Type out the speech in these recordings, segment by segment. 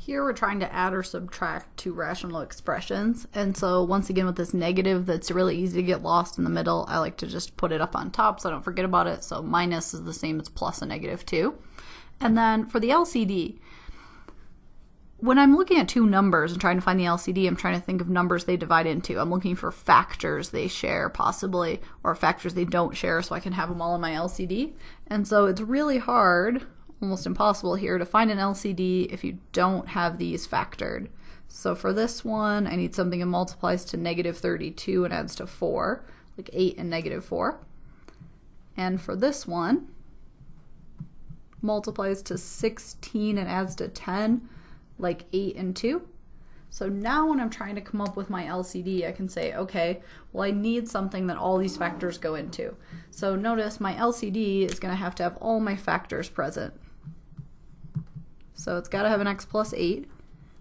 Here we're trying to add or subtract two rational expressions, and so once again with this negative that's really easy to get lost in the middle, I like to just put it up on top so I don't forget about it. So minus is the same as plus a negative 2. And then for the LCD, when I'm looking at two numbers and trying to find the LCD, I'm trying to think of numbers they divide into. I'm looking for factors they share possibly, or factors they don't share, so I can have them all in my LCD. And so it's really hard, almost impossible here, to find an LCD if you don't have these factored. So for this one, I need something that multiplies to negative 32 and adds to 4, like 8 and negative 4. And for this one, multiplies to 16 and adds to 10, like 8 and 2. So now when I'm trying to come up with my LCD, I can say, okay, well I need something that all these factors go into. So notice my LCD is going to have all my factors present. So it's got to have an x plus 8,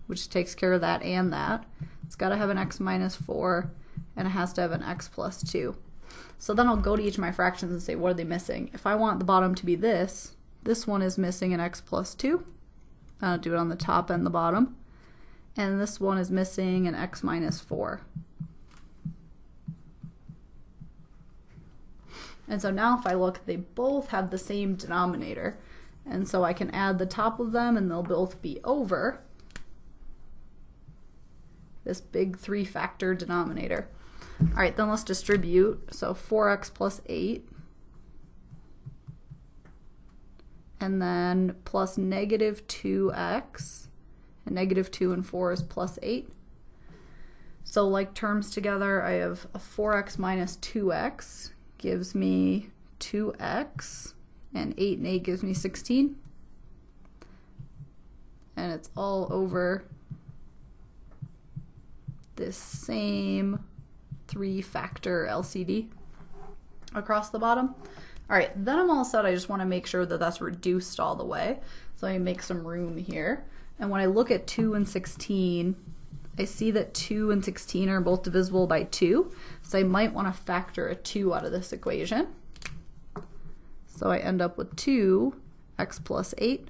which takes care of that and that. It's got to have an x minus 4, and it has to have an x plus 2. So then I'll go to each of my fractions and say, what are they missing? If I want the bottom to be this one is missing an x plus 2. I'll do it on the top and the bottom. And this one is missing an x minus 4. And so now if I look, they both have the same denominator. And so I can add the top of them and they'll both be over this big 3-factor denominator. All right, then let's distribute. So 4x plus 8. And then plus negative 2x. And negative 2 and 4 is plus 8. So like terms together, I have a 4x minus 2x gives me 2x. And 8 and 8 gives me 16. And it's all over this same 3-factor LCD across the bottom. All right, then I'm all set. I just want to make sure that that's reduced all the way. So I make some room here. And when I look at 2 and 16, I see that 2 and 16 are both divisible by 2. So I might want to factor a 2 out of this equation. So I end up with 2x plus 8.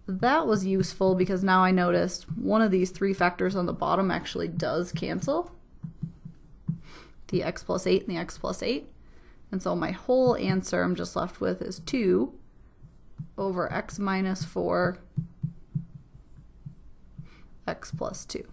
That was useful because now I noticed one of these 3 factors on the bottom actually does cancel. The x plus 8 and the x plus 8. And so my whole answer I'm just left with is 2 over x minus 4 x plus 2.